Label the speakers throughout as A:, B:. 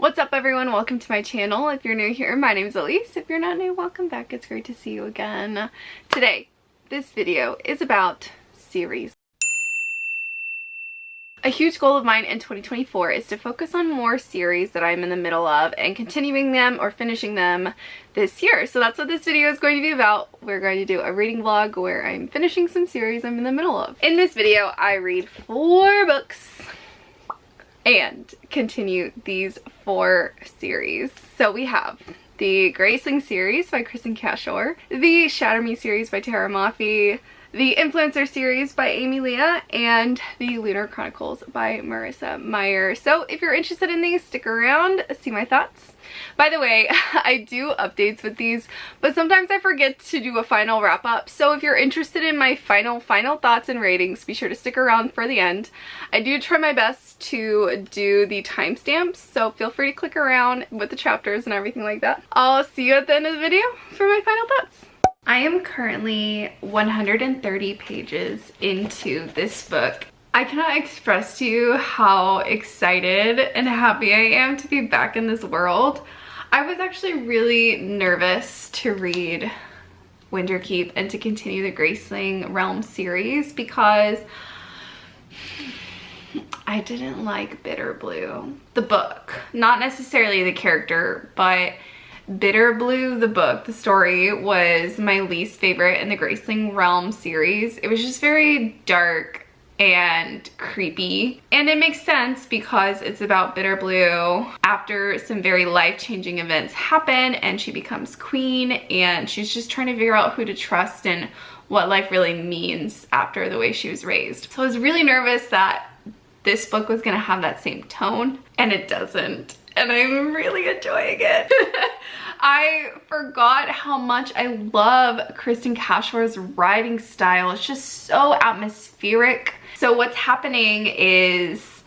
A: What's up everyone? Welcome to my channel. If you're new here, my name is Elise. If you're not new, welcome back. It's great to see you again. Today, this video is about series. A huge goal of mine in 2024 is to focus on more series that I'm in the middle of and continuing them or finishing them this year. So that's what this video is going to be about. We're going to do a reading vlog where I'm finishing some series I'm in the middle of. In this video, I read 4 books and continue these 4 series. So we have the Graceling series by Chris and Cashore, the Shatter Me series by Tara Mafi, the Influencer series by Amy Leah, and the Lunar Chronicles by Marissa Meyer. So if you're interested in these, stick around, see my thoughts. By the way, I do updates with these, but sometimes I forget to do a final wrap up. So if you're interested in my final thoughts and ratings, be sure to stick around for the end. I do try my best to do the timestamps, so feel free to click around with the chapters and everything like that. I'll see you at the end of the video for my final thoughts. I am currently 130 pages into this book. I cannot express to you how excited and happy I am to be back in this world. I was actually really nervous to read Winterkeep and to continue the Graceling Realm series because I didn't like Bitter Blue, the book. Not necessarily the character, but Bitter Blue, the book, the story, was my least favorite in the Graceling Realm series. It was just very dark and creepy, and it makes sense because it's about Bitter Blue after some very life-changing events happen and she becomes queen and she's just trying to figure out who to trust and what life really means after the way she was raised. So I was really nervous that this book was gonna have that same tone, and it doesn't, and I'm really enjoying it. I forgot how much I love Kristen Cashore's writing style. It's just so atmospheric. So what's happening is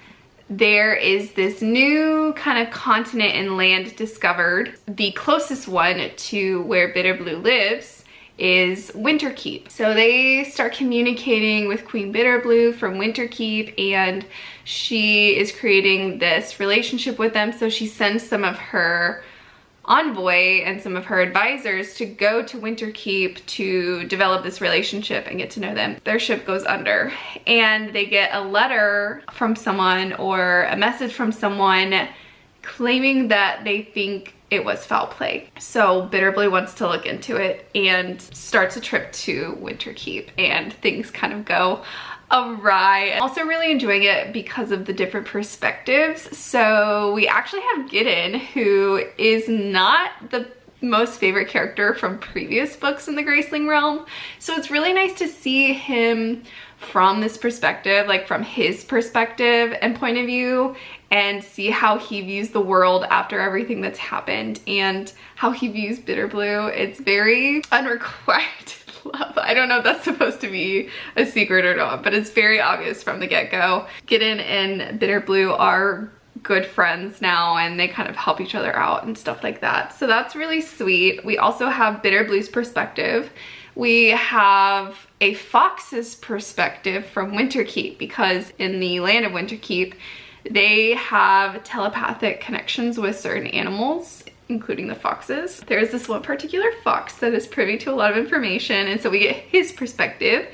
A: there is this new kind of continent and land discovered. The closest one to where Bitter Blue lives is Winterkeep. So they start communicating with Queen Bitter Blue from Winterkeep, and she is creating this relationship with them. So she sends some of her envoy and some of her advisors to go to Winterkeep to develop this relationship and get to know them. Their ship goes under and they get a letter from someone or a message from someone claiming that they think it was foul play. So Bitter Blue wants to look into it and starts a trip to Winterkeep, and things kind of go awry. I'm also really enjoying it because of the different perspectives. So we actually have Gideon, who is not the most favorite character from previous books in the Graceling realm. So it's really nice to see him from this perspective, like from his perspective and point of view, and see how he views the world after everything that's happened and how he views Bitter Blue. It's very unrequited love. I don't know if that's supposed to be a secret or not, but it's very obvious from the get-go. Gideon and Bitter Blue are good friends now, and they kind of help each other out and stuff like that. So that's really sweet. We also have Bitter Blue's perspective. We have a fox's perspective from Winterkeep, because in the land of Winterkeep, they have telepathic connections with certain animals, including the foxes. There's this one particular fox that is privy to a lot of information, and so we get his perspective.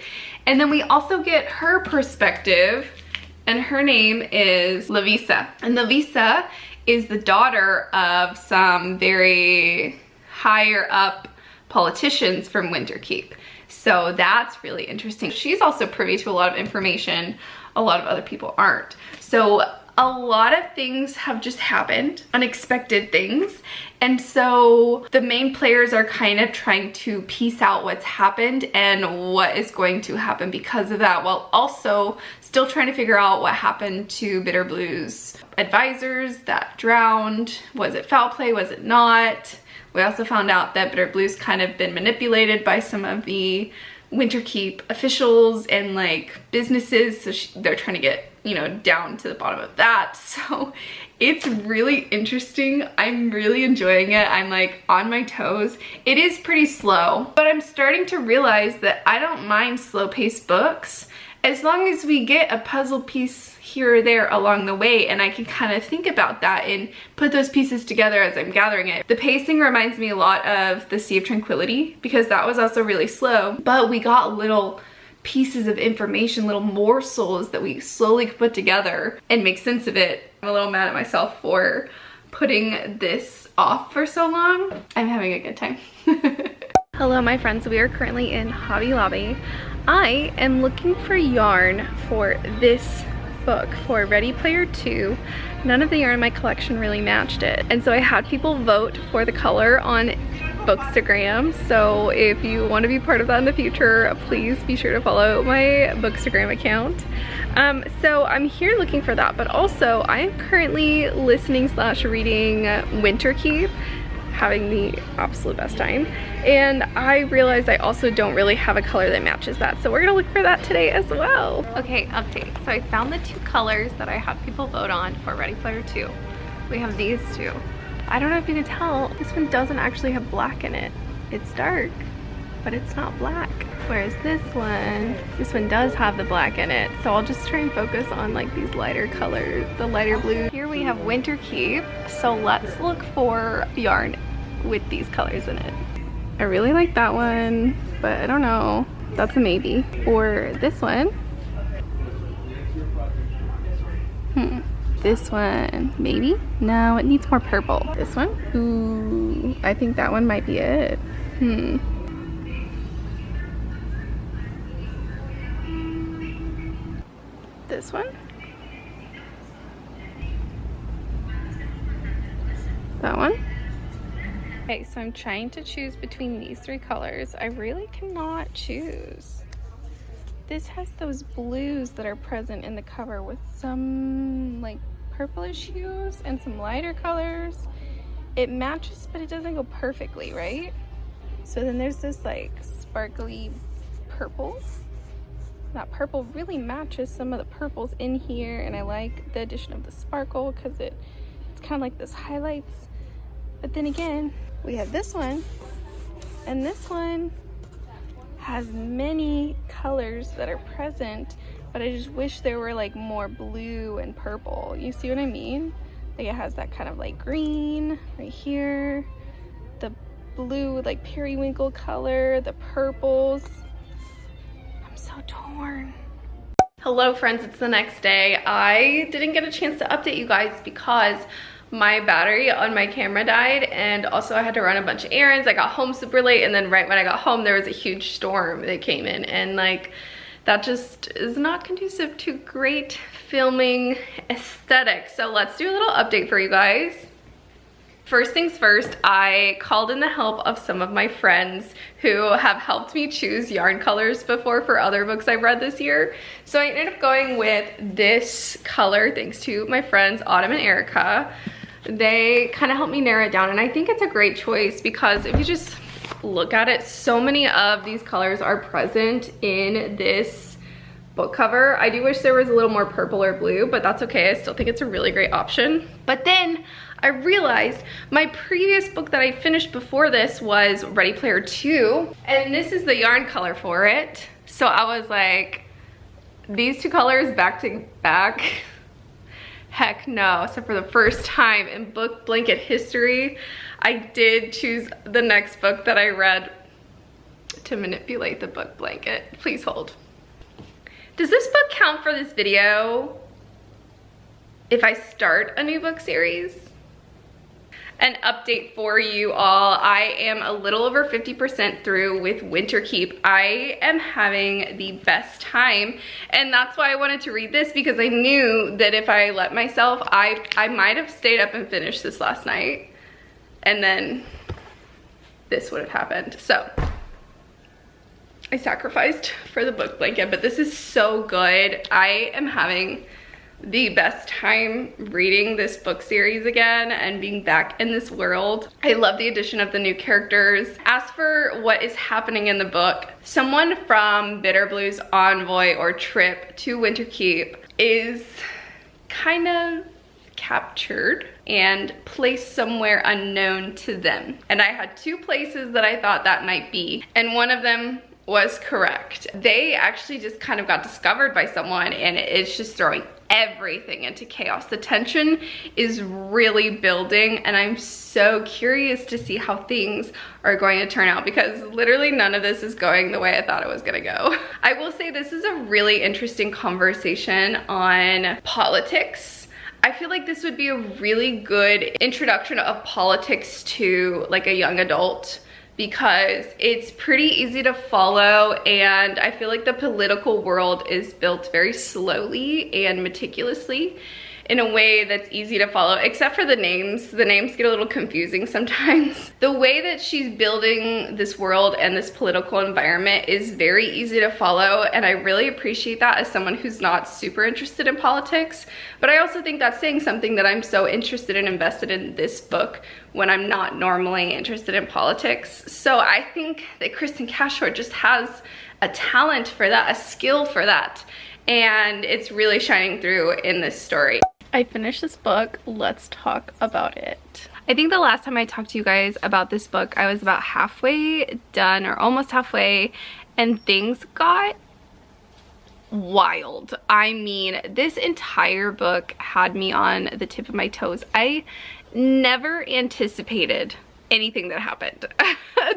A: And then we also get her perspective, and her name is Lavisa. And Lavisa is the daughter of some very higher up politicians from Winterkeep. So that's really interesting. She's also privy to a lot of information a lot of other people aren't. So a lot of things have just happened, unexpected things, and so the main players are kind of trying to piece out what's happened and what is going to happen because of that, while also still trying to figure out what happened to Bitter Blue's advisors that drowned. Was it foul play? Was it not? We also found out that Bitter Blue's kind of been manipulated by some of the Winterkeep officials and like businesses, so they're trying to get, you know, down to the bottom of that. So it's really interesting. I'm really enjoying it. I'm like on my toes. It is pretty slow, but I'm starting to realize that I don't mind slow-paced books as long as we get a puzzle piece here or there along the way, and I can kind of think about that and put those pieces together as I'm gathering it. The pacing reminds me a lot of the Sea of Tranquility, because that was also really slow, but we got little pieces of information, little morsels that we slowly put together and make sense of it. I'm a little mad at myself for putting this off for so long. I'm having a good time. Hello my friends, we are currently in Hobby Lobby. I am looking for yarn for this book, for Ready Player 2. None of the yarn in my collection really matched it. And so I had people vote for the color on Bookstagram. So if you want to be part of that in the future, please be sure to follow my Bookstagram account. So I'm here looking for that, but also I am currently listening / reading Winterkeep, having the absolute best time, and I realized I also don't really have a color that matches that, so we're gonna look for that today as well. Okay, update. So I found the 2 colors that I had people vote on for Ready Player 2. We have these 2. I don't know if you can tell, this one doesn't actually have black in it. It's dark, but it's not black. Whereas this one does have the black in it. So I'll just try and focus on like these lighter colors, the lighter blue. Here we have Winterkeep. So let's look for yarn with these colors in it. I really like that one, but I don't know. That's a maybe. Or this one. This one, maybe? No, it needs more purple. This one? Ooh, I think that one might be it. This one? That one? Okay, so I'm trying to choose between these 3 colors. I really cannot choose. This has those blues that are present in the cover with some like purplish hues and some lighter colors. It matches, but it doesn't go perfectly, right? So then there's this like sparkly purple. That purple really matches some of the purples in here, and I like the addition of the sparkle because it's kind of like this highlights. But then again, we have this one, and this one has many colors that are present, but I just wish there were like more blue and purple. You see what I mean? Like it has that kind of like green right here, the blue with like periwinkle color, the purples. So torn. Hello friends, it's the next day. I didn't get a chance to update you guys because my battery on my camera died, and also I had to run a bunch of errands. I got home super late, and then right when I got home there was a huge storm that came in, and like that just is not conducive to great filming aesthetic. So let's do a little update for you guys. First things first, I called in the help of some of my friends who have helped me choose yarn colors before for other books I've read this year. So I ended up going with this color thanks to my friends Autumn and Erica. They kind of helped me narrow it down, and I think it's a great choice because if you just look at it, so many of these colors are present in this book cover. I do wish there was a little more purple or blue, but that's okay. I still think it's a really great option. But then I realized my previous book that I finished before this was Ready Player 2, and this is the yarn color for it. So I was like, these 2 colors back to back? Heck no. So for the first time in book blanket history, I did choose the next book that I read to manipulate the book blanket. Please hold. Does this book count for this video if I start a new book series? An update for you all. I am a little over 50% through with Winterkeep. I am having the best time, and that's why I wanted to read this, because I knew that if I let myself, I might have stayed up and finished this last night, and then this would have happened. So I sacrificed for the book blanket, but this is so good. I am having the best time reading this book series again and being back in this world. I love the addition of the new characters. As for what is happening in the book, someone from Bitterblue's envoy or trip to Winterkeep is kind of captured and placed somewhere unknown to them. And I had 2 places that I thought that might be, and one of them was correct. They actually just kind of got discovered by someone, and it's just throwing everything into chaos. The tension is really building, and I'm so curious to see how things are going to turn out, because literally none of this is going the way I thought it was gonna go. I will say this is a really interesting conversation on politics. I feel like this would be a really good introduction of politics to like a young adult, because it's pretty easy to follow, and I feel like the political world is built very slowly and meticulously in a way that's easy to follow, except for the names. The names get a little confusing sometimes. The way that she's building this world and this political environment is very easy to follow, and I really appreciate that as someone who's not super interested in politics. But I also think that's saying something, that I'm so interested and invested in this book when I'm not normally interested in politics. So I think that Kristen Cashore just has a talent for that, a skill for that, and it's really shining through in this story. I finished this book. Let's talk about it. I think the last time I talked to you guys about this book, I was about halfway done, or almost halfway, and things got wild. I mean, this entire book had me on the tip of my toes. I never anticipated anything that happened.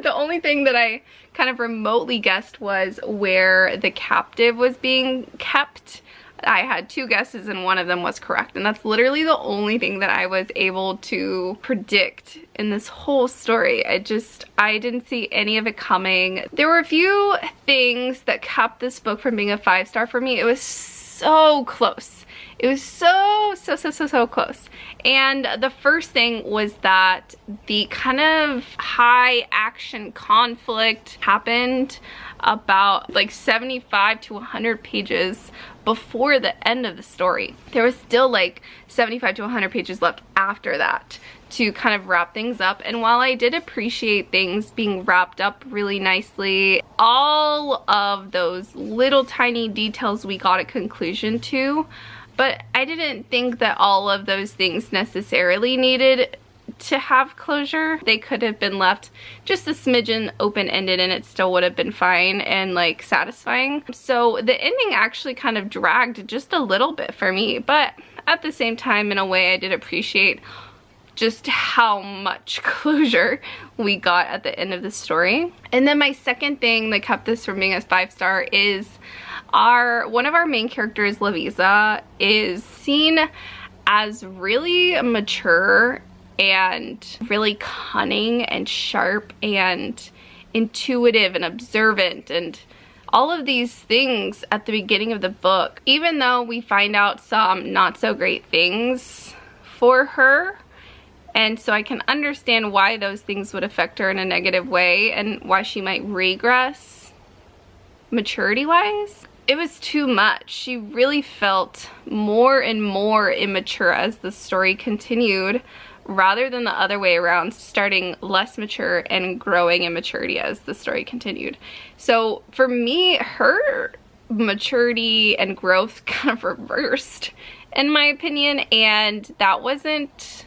A: The only thing that I kind of remotely guessed was where the captive was being kept. I had 2 guesses and one of them was correct, and that's literally the only thing that I was able to predict in this whole story. I didn't see any of it coming. There were a few things that kept this book from being a 5-star for me. It was so close. It was so close. And the first thing was that the kind of high action conflict happened about like 75 to 100 pages before the end of the story. There was still like 75 to 100 pages left after that to kind of wrap things up. And while I did appreciate things being wrapped up really nicely, all of those little tiny details we got a conclusion to, but I didn't think that all of those things necessarily needed to have closure. They could have been left just a smidgen open-ended and it still would have been fine and like satisfying. So the ending actually kind of dragged just a little bit for me, but at the same time, in a way, I did appreciate just how much closure we got at the end of the story. And then my second thing that kept this from being a 5-star is one of our main characters, Lavisa, is seen as really mature and really cunning and sharp and intuitive and observant and all of these things at the beginning of the book. Even though we find out some not so great things for her, and so I can understand why those things would affect her in a negative way and why she might regress maturity-wise. It was too much. She really felt more and more immature as the story continued, rather than the other way around, starting less mature and growing in maturity as the story continued. So for me, her maturity and growth kind of reversed, in my opinion, and that wasn't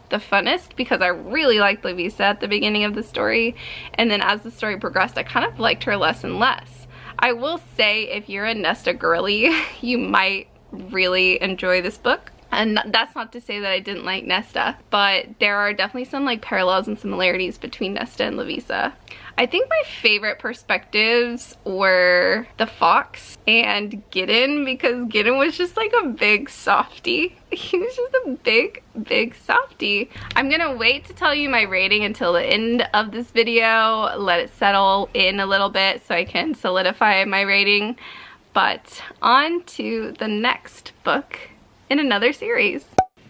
A: the funnest, because I really liked Lavisa at the beginning of the story, and then as the story progressed, I kind of liked her less and less. I will say, if you're a Nesta girly, you might really enjoy this book. And that's not to say that I didn't like Nesta, but there are definitely some like parallels and similarities between Nesta and Lavisa. I think my favorite perspectives were the fox and Gideon, because Gideon was just like a big softie. He was just a big softie. I'm gonna wait to tell you my rating until the end of this video, let it settle in a little bit so I can solidify my rating. But on to the next book in another series.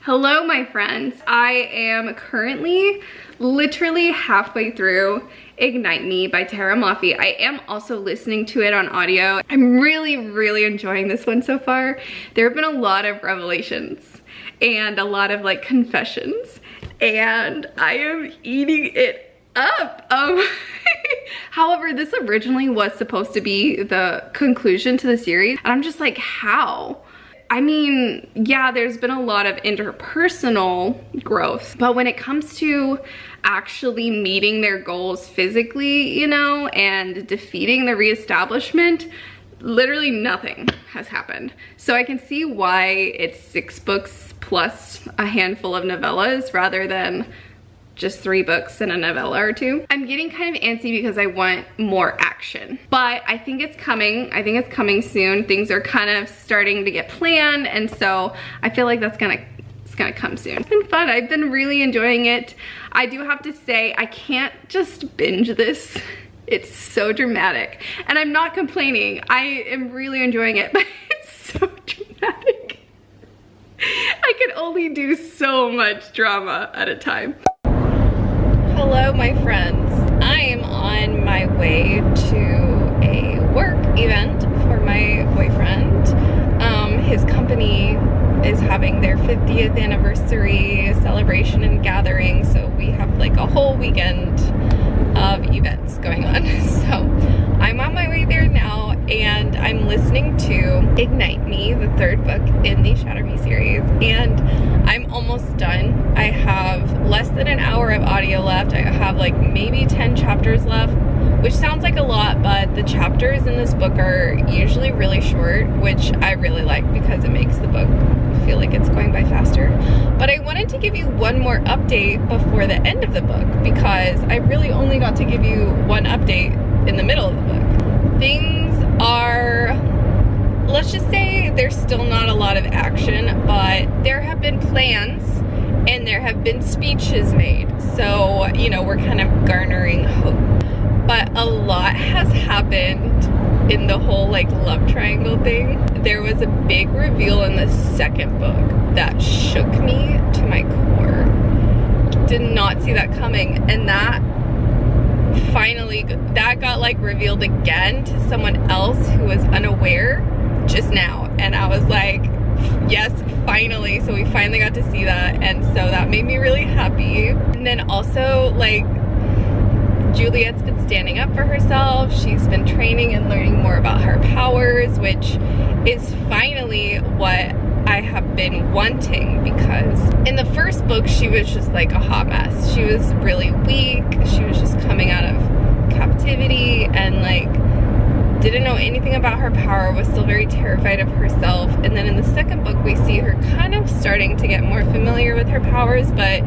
A: Hello my friends, I am currently literally halfway through Ignite Me by Tara Mafi. I am also listening to it on audio. I'm really enjoying this one so far. There have been a lot of revelations and a lot of like confessions, and I am eating it up. However, this originally was supposed to be the conclusion to the series, and I'm just like, how? I mean, yeah, there's been a lot of interpersonal growth, but when it comes to actually meeting their goals physically, you know, and defeating the reestablishment, literally nothing has happened. So I can see why it's 6 books plus a handful of novellas rather than just 3 books and a novella or 2. I'm getting kind of antsy because I want more action, but I think it's coming. I think it's coming soon. Things are kind of starting to get planned, and so I feel like it's gonna come soon. It's been fun. I've been really enjoying it. I do have to say, I can't just binge this. It's so dramatic, and I'm not complaining. I am really enjoying it, but it's so dramatic. I can only do so much drama at a time. Hello, my friends. I am on my way to a work event for my boyfriend. His company is having their 50th anniversary celebration and gathering, so we have like a whole weekend of events going on. So I'm on my way there now, and I'm listening to Ignite Me, the 3rd book in the Shatter Me series, and I'm almost done. I have less than an hour of audio left. I have like maybe 10 chapters left, which sounds like a lot, but the chapters in this book are usually really short, which I really like because it makes the book feel like it's going by faster. But I wanted to give you one more update before the end of the book, because I really only got to give you one update in the middle of the book. Things are, let's just say there's still not a lot of action, but there have been plans and there have been speeches made. So, you know, we're kind of garnering hope. But a lot has happened in the whole like love triangle thing. There was a big reveal in the 2nd book that shook me to my core. Did not see that coming, and that finally, that got like revealed again to someone else who was unaware just now, and I was like, yes, finally. So we finally got to see that, and so that made me really happy. And then also, like, Juliet's been standing up for herself. She's been training and learning more about her powers, which is finally what I have been wanting, because in the 1st book she was just like a hot mess. She was really weak. She was just coming out of captivity and like didn't know anything about her power, was still very terrified of herself. And then in the 2nd book we see her kind of starting to get more familiar with her powers, but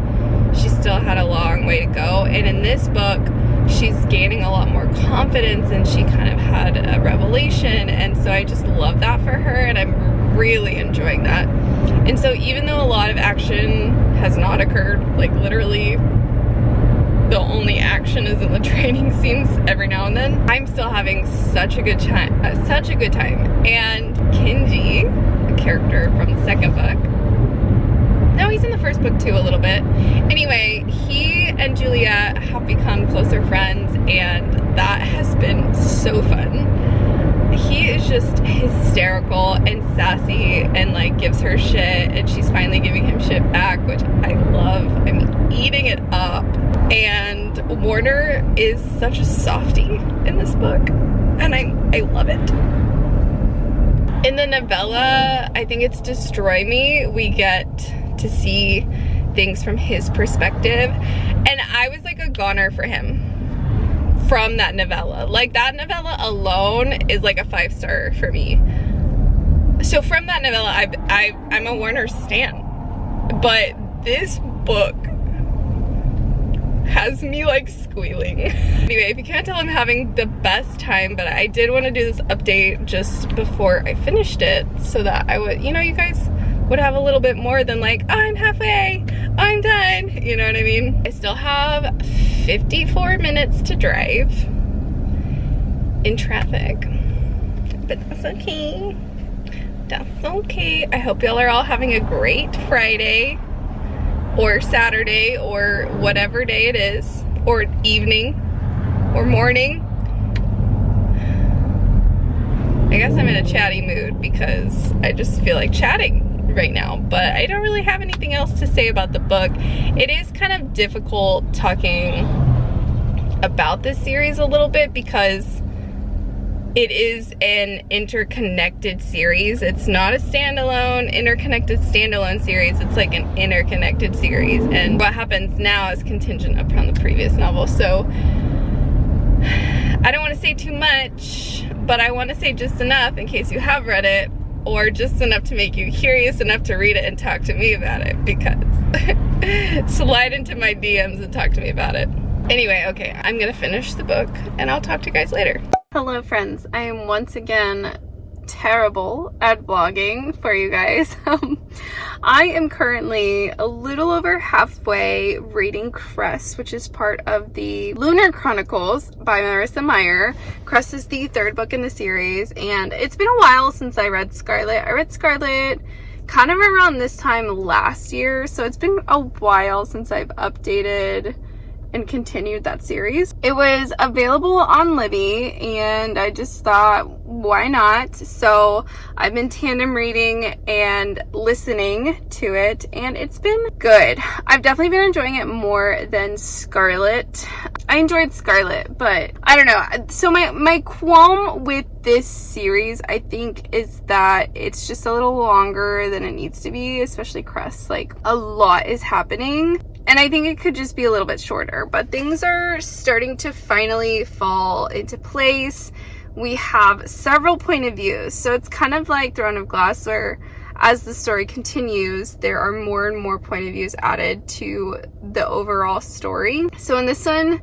A: she still had a long way to go. And in this book she's gaining a lot more confidence, and she kind of had a revelation, and so I just love that for her, and I'm really enjoying that. And so even though a lot of action has not occurred, like literally the only action is in the training scenes every now and then, I'm still having such a good time, And Kinji, a character from the 2nd book, no, he's in the 1st book too a little bit. Anyway, he and Juliet have become closer friends, and that has been so fun. He is just hysterical and sassy and like gives her shit, and she's finally giving him shit back, which I love. I'm eating it up. And Warner is such a softie in this book, and I love it. In the novella, I think it's Destroy Me, we get to see things from his perspective, and I was like a goner for him from that novella. Like, that novella alone is like a 5-star for me. So from that novella, I'm a Warner stan, but this book has me like squealing. Anyway, if you can't tell, I'm having the best time, but I did want to do this update just before I finished it so that I would, you know, you guys would have a little bit more than like, oh, I'm halfway, I'm done, you know what I mean? I still have 54 minutes to drive in traffic, but that's okay. That's okay. I hope y'all are all having a great Friday or Saturday or whatever day it is, or evening or morning. I guess I'm in a chatty mood because I just feel like chatting right now, but I don't really have anything else to say about the book. It is kind of difficult talking about this series a little bit because It is an interconnected series. It's not a standalone, standalone series. It's like an interconnected series. And what happens now is contingent upon the previous novel. So I don't want to say too much, but I want to say just enough in case you have read it, or just enough to make you curious enough to read it and talk to me about it, because slide into my DMs and talk to me about it. Anyway, okay, I'm gonna finish the book and I'll talk to you guys later. Hello friends, I am once again terrible at vlogging for you guys. I am currently a little over halfway reading Cress, which is part of the Lunar Chronicles by Marissa Meyer. Cress is the third book in the series, and it's been a while since I read Scarlet. I read Scarlet kind of around this time last year, so it's been a while since I've updated and continued that series. It was available on Libby and I just thought, why not? So I've been tandem reading and listening to it, and it's been good. I've definitely been enjoying it more than Scarlet. I enjoyed Scarlet, but I don't know. So my qualm with this series, I think, is that it's just a little longer than it needs to be, especially Cress. Like, a lot is happening. And I think it could just be a little bit shorter, but things are starting to finally fall into place. We have several point of views. So it's kind of like Throne of Glass, where as the story continues, there are more and more point of views added to the overall story. So in this one,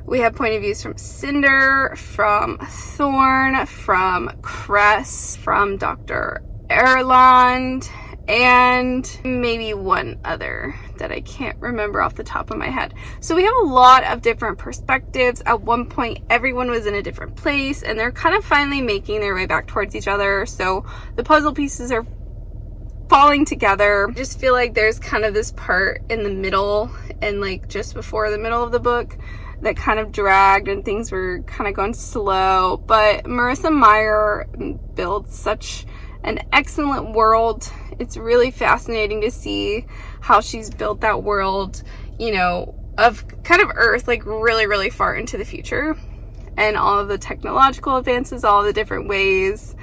A: we have point of views from Cinder, from Thorn, from Cress, from Dr. Erland, and maybe one other that I can't remember off the top of my head. So we have a lot of different perspectives. At one point, everyone was in a different place, and they're kind of finally making their way back towards each other. So the puzzle pieces are falling together. I just feel like there's kind of this part in the middle and like just before the middle of the book that kind of dragged and things were kind of going slow. But Marissa Meyer builds such an excellent world. It's really fascinating to see how she's built that world, you know, of kind of Earth, like really, really far into the future, and all of the technological advances, all the different ways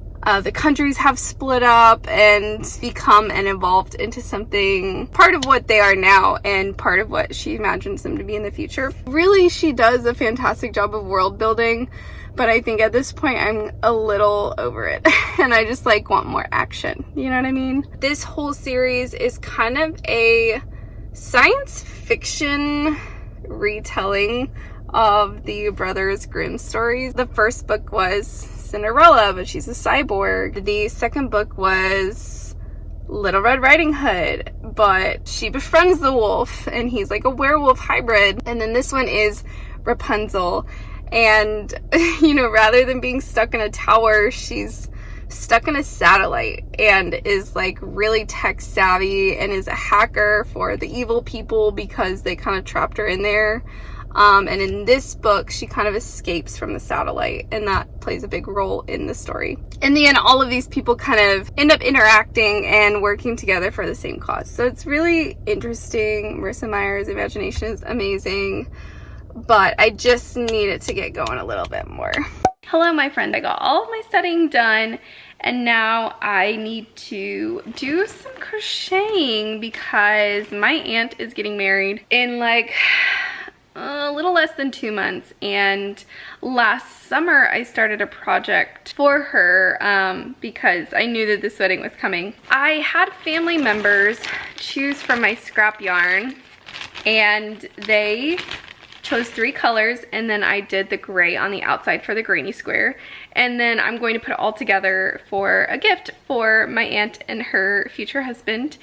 A: the countries have split up and become and evolved into something part of what they are now and part of what she imagines them to be in the future. Really, she does a fantastic job of world building, but I think at this point I'm a little over it and I just like want more action, you know what I mean? This whole series is kind of a science fiction retelling of the Brothers Grimm stories. The first book was Cinderella, but she's a cyborg. The second book was Little Red Riding Hood, but she befriends the wolf and he's like a werewolf hybrid. And then this one is Rapunzel. And, you know, rather than being stuck in a tower, she's stuck in a satellite and is like really tech savvy and is a hacker for the evil people because they kind of trapped her in there. And in this book, she kind of escapes from the satellite, and that plays a big role in the story. In the end, all of these people kind of end up interacting and working together for the same cause. So it's really interesting. Marissa Meyer's imagination is amazing, but I just need it to get going a little bit more. Hello, my friend. I got all of my studying done, and now I need to do some crocheting because my aunt is getting married in like a little less than 2 months, and last summer I started a project for her because I knew that this wedding was coming. I had family members choose from my scrap yarn, and they chose 3 colors, and then I did the gray on the outside for the granny square, and then I'm going to put it all together for a gift for my aunt and her future husband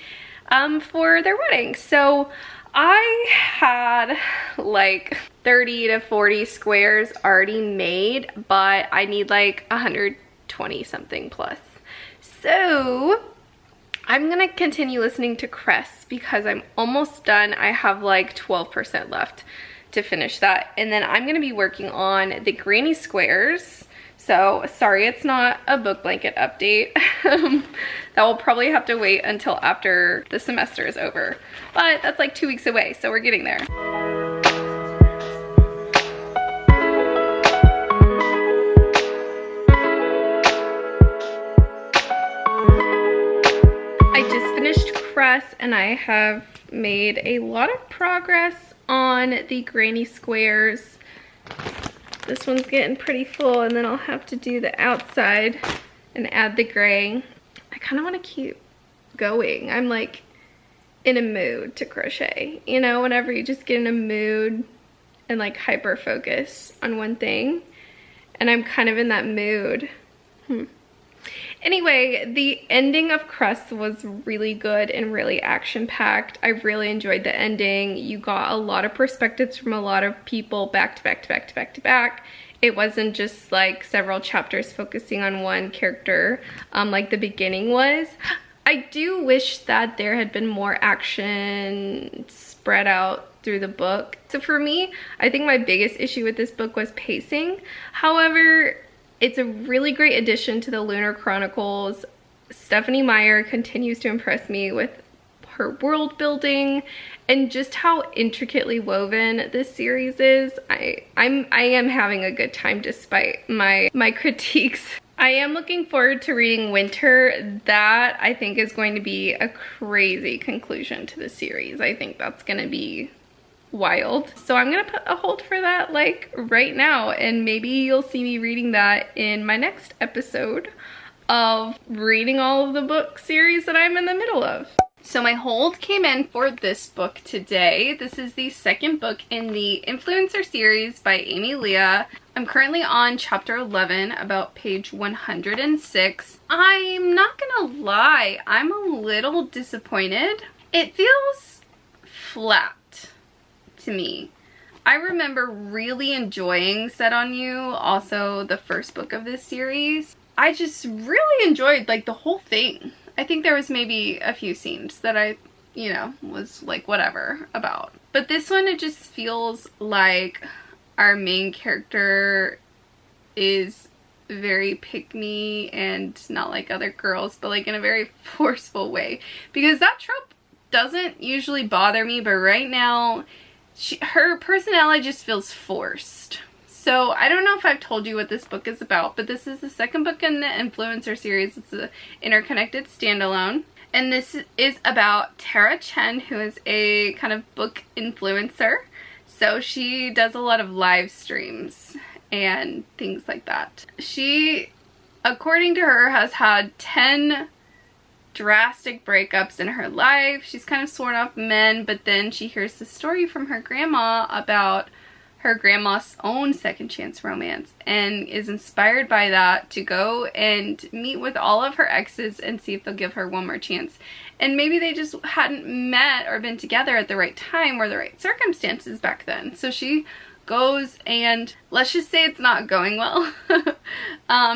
A: for their wedding. So I had like 30 to 40 squares already made, but I need like 120 something plus. So I'm gonna continue listening to Cress because I'm almost done. I have like 12% left to finish that, and then I'm gonna be working on the granny squares. So sorry it's not a book blanket update. That will probably have to wait until after the semester is over, but that's like 2 weeks away, so we're getting there. Cress and I have made a lot of progress on the granny squares. This one's getting pretty full, and then I'll have to do the outside and add the gray. I kind of want to keep going. I'm like in a mood to crochet, you know, whenever you just get in a mood and like hyper focus on one thing, and I'm kind of in that mood. Anyway, the ending of Cress was really good and really action-packed. I really enjoyed the ending. You got a lot of perspectives from a lot of people back to back to back to back to back. It wasn't just like several chapters focusing on one character like the beginning was. I do wish that there had been more action spread out through the book. So for me, I think my biggest issue with this book was pacing. However, it's a really great addition to the Lunar Chronicles. Stephanie Meyer continues to impress me with her world building and just how intricately woven this series is. I am having a good time despite my critiques. I am looking forward to reading Winter. That I think is going to be a crazy conclusion to the series. I think that's going to be wild. So I'm gonna put a hold for that like right now, and maybe you'll see me reading that in my next episode of reading all of the book series that I'm in the middle of. So my hold came in for this book today. This is the second book in the Influencer series by Amy Leah. I'm currently on chapter 11, about page 106. I'm not gonna lie, I'm a little disappointed. It feels flat to me. I remember really enjoying Set on You, also the first book of this series. I just really enjoyed like the whole thing. I think there was maybe a few scenes that I, you know, was like whatever about. But this one, it just feels like our main character is very pick-me and not like other girls, but like in a very forceful way. Because that trope doesn't usually bother me, but right now her personality just feels forced. So I don't know if I've told you what this book is about, but this is the second book in the Influencer series. It's an interconnected standalone. And this is about Tara Chen, who is a kind of book influencer. So she does a lot of live streams and things like that. She, according to her, has had 10 drastic breakups in her life. She's kind of sworn off men, but then she hears the story from her grandma about her grandma's own second chance romance and is inspired by that to go and meet with all of her exes and see if they'll give her one more chance. And maybe they just hadn't met or been together at the right time or the right circumstances back then. So she goes and, let's just say it's not going well.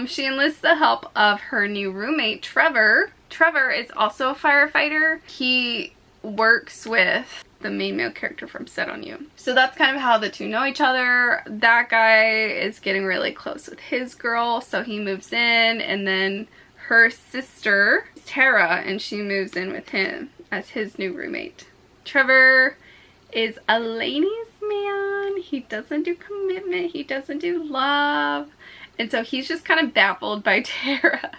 A: She enlists the help of her new roommate, Trevor. Trevor is also a firefighter. He works with the main male character from Set on You. So that's kind of how the two know each other. That guy is getting really close with his girl, so he moves in, and then her sister, Tara, and she moves in with him as his new roommate. Trevor is a ladies' man. He doesn't do commitment. He doesn't do love. And so he's just kind of baffled by Tara.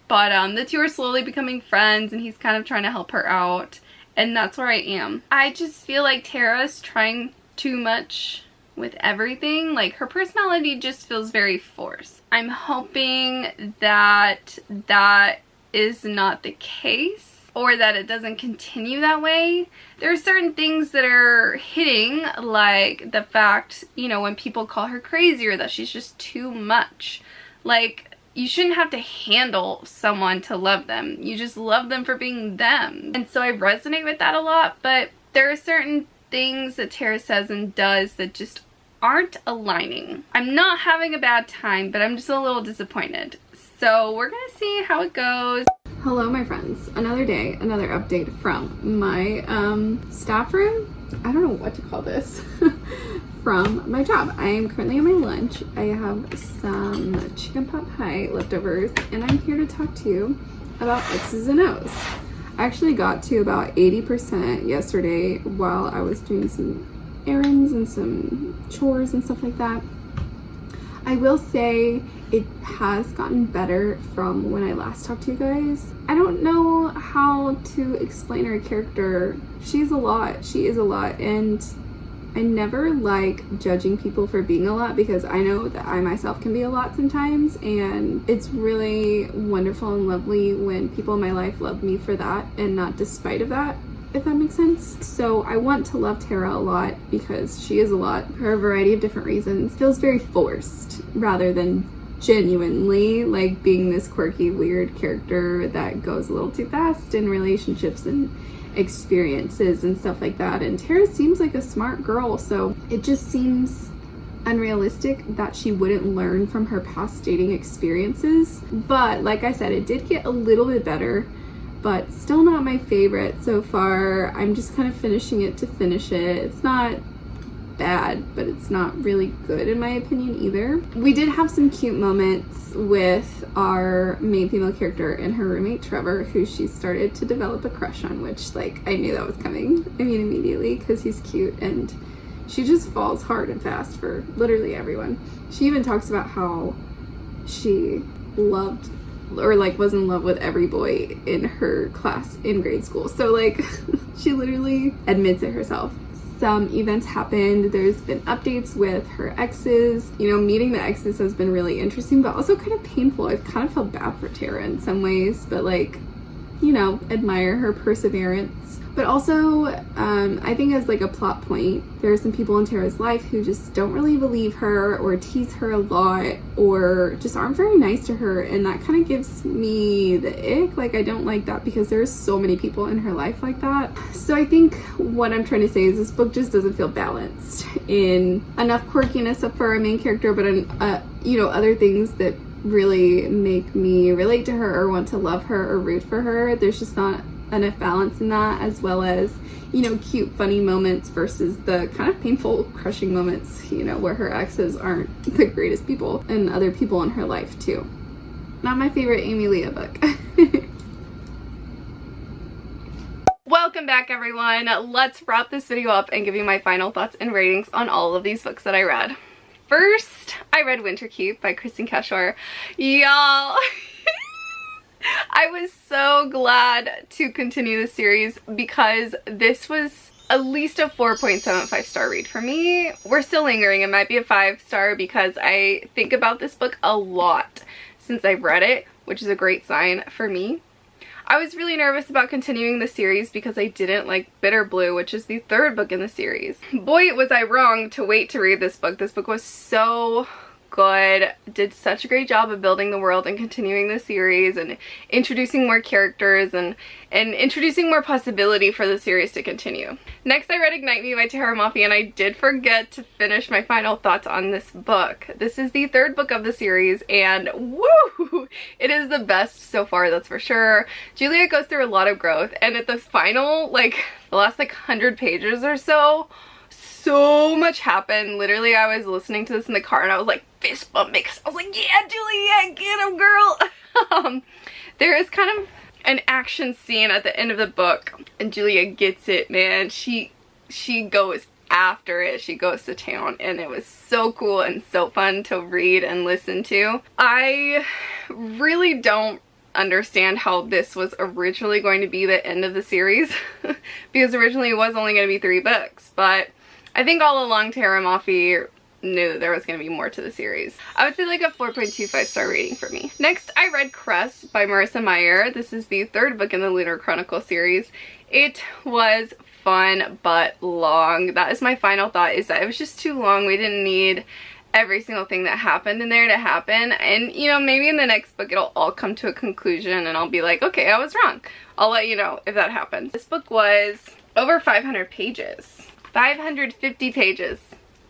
A: But the two are slowly becoming friends, and he's kind of trying to help her out. And that's where I am. I just feel like Tara's trying too much with everything. Like, her personality just feels very forced. I'm hoping that that is not the case, or that it doesn't continue that way. There are certain things that are hitting, like the fact, you know, when people call her crazy or that she's just too much. Like, you shouldn't have to handle someone to love them. You just love them for being them. And so I resonate with that a lot, but there are certain things that Tara says and does that just aren't aligning. I'm not having a bad time, but I'm just a little disappointed. So we're gonna see how it goes. Hello, my friends. Another day, another update from my staff room. I don't know what to call this. From my job. I am currently on my lunch. I have some chicken pot pie leftovers, and I'm here to talk to you about X's and O's. I actually got to about 80% yesterday while I was doing some errands and some chores and stuff like that.
B: I will say it has gotten better from when I last talked to you guys. I don't know how to explain her character. She's a lot. She is a lot, and I never like judging people for being a lot because I know that I myself can be a lot sometimes, and it's really wonderful and lovely when people in my life love me for that and not despite of that, if that makes sense. So I want to love Tara a lot because she is a lot for a variety of different reasons. Feels very forced rather than genuinely like being this quirky, weird character that goes a little too fast in relationships and experiences and stuff like that. And Tara seems like a smart girl, so it just seems unrealistic that she wouldn't learn from her past dating experiences. But like I said, it did get a little bit better, but still not my favorite so far. I'm just kind of finishing it to finish it. It's not bad, but it's not really good in my opinion either. We did have some cute moments with our main female character and her roommate Trevor, who she started to develop a crush on, which like I knew that was coming, I mean, immediately, because he's cute and she just falls hard and fast for literally everyone. She even talks about how she loved or like was in love with every boy in her class in grade school. So like she literally admits it herself. Some events happened. There's been updates with her exes. You know, meeting the exes has been really interesting, but also kind of painful. I've kind of felt bad for Tara in some ways, but like, you know, admire her perseverance. But also, I think as like a plot point, there are some people in Tara's life who just don't really believe her or tease her a lot or just aren't very nice to her, and that kind of gives me the ick. Like, I don't like that because there's so many people in her life like that. So I think what I'm trying to say is this book just doesn't feel balanced in enough quirkiness for our main character, but in, you know, other things that really make me relate to her or want to love her or root for her. There's just not enough balance in that, as well as, you know, cute funny moments versus the kind of painful crushing moments, you know, where her exes aren't the greatest people and other people in her life too. Not my favorite Amy Leah book.
A: Welcome back everyone. Let's wrap this video up and give you my final thoughts and ratings on all of these books that I read. First, I read Winterkeep by Kristen Cashore. Y'all, I was so glad to continue the series because this was at least a 4.75 star read for me. We're still lingering. It might be a 5-star because I think about this book a lot since I've read it, which is a great sign for me. I was really nervous about continuing the series because I didn't like Bitter Blue, which is the third book in the series. Boy, was I wrong to wait to read this book. This book was so good, did such a great job of building the world and continuing the series and introducing more characters and introducing more possibility for the series to continue. Next, I read Ignite Me by Tara Mafi, and I did forget to finish my final thoughts on this book. This is the third book of the series, and woo! It is the best so far, that's for sure. Julia goes through a lot of growth, and at the final, like, the last like 100 pages or so much happened. Literally, I was listening to this in the car and I was like fist bumping because I was like, yeah, Julia, get him, girl. There is kind of an action scene at the end of the book and Julia gets it, man. She goes after it. She goes to town, and it was so cool and so fun to read and listen to. I really don't understand how this was originally going to be the end of the series because originally it was only going to be 3 books, but I think all along Tara Mafi knew that there was going to be more to the series. I would say like a 4.25 star rating for me. Next, I read Cress by Marissa Meyer. This is the third book in the Lunar Chronicles series. It was fun but long. That is my final thought, is that it was just too long. We didn't need every single thing that happened in there to happen, and you know, maybe in the next book it'll all come to a conclusion and I'll be like, okay, I was wrong. I'll let you know if that happens. This book was over 500 pages. 550 pages.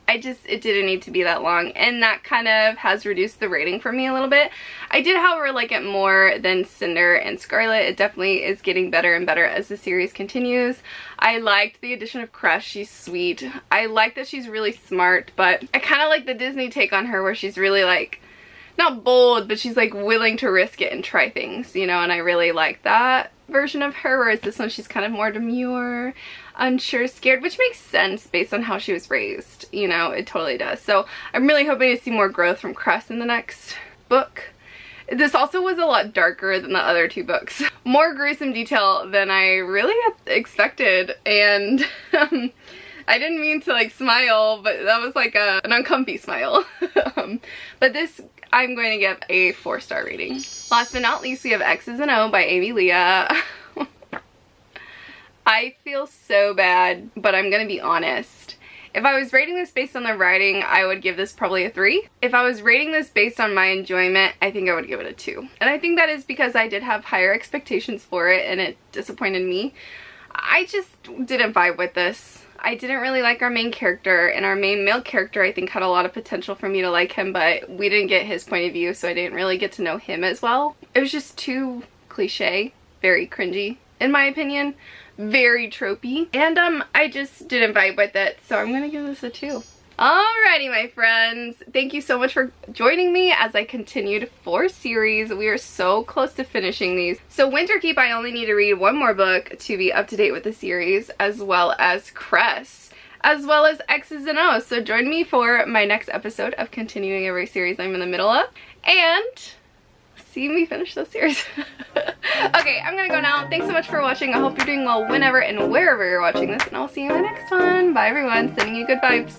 A: It didn't need to be that long, and that kind of has reduced the rating for me a little bit. I did, however, like it more than Cinder and Scarlet. It definitely is getting better and better as the series continues. I liked the addition of Cress. She's sweet. I like that she's really smart, but I kind of like the Disney take on her where she's really like, not bold, but she's like willing to risk it and try things, you know, and I really like that version of her, whereas this one she's kind of more demure. unsure, scared, which makes sense based on how she was raised. You know, it totally does. So I'm really hoping to see more growth from Cress in the next book. This also was a lot darker than the other two books. More gruesome detail than I really had expected, and I didn't mean to like smile, but that was like an uncomfy smile. But this I'm going to give a 4-star rating. Last but not least, we have X's and O by Amy Leah. I feel so bad, but I'm gonna be honest. If I was rating this based on the writing, I would give this probably a 3. If I was rating this based on my enjoyment, I think I would give it a 2. And I think that is because I did have higher expectations for it and it disappointed me. I just didn't vibe with this. I didn't really like our main character, and our main male character I think had a lot of potential for me to like him, but we didn't get his point of view, so I didn't really get to know him as well. It was just too cliche, very cringy in my opinion. Very tropey, and I just didn't vibe with it, so I'm gonna give this a 2. Alrighty, my friends, thank you so much for joining me as I continued 4 series. We are so close to finishing these. So Winterkeep, I only need to read 1 more book to be up to date with the series, as well as Cress, as well as X's and O's. So join me for my next episode of continuing every series I'm in the middle of, and see me finish those series. Okay, I'm gonna go now. Thanks so much for watching. I hope you're doing well whenever and wherever you're watching this, and I'll see you in the next one. Bye everyone, sending you good vibes.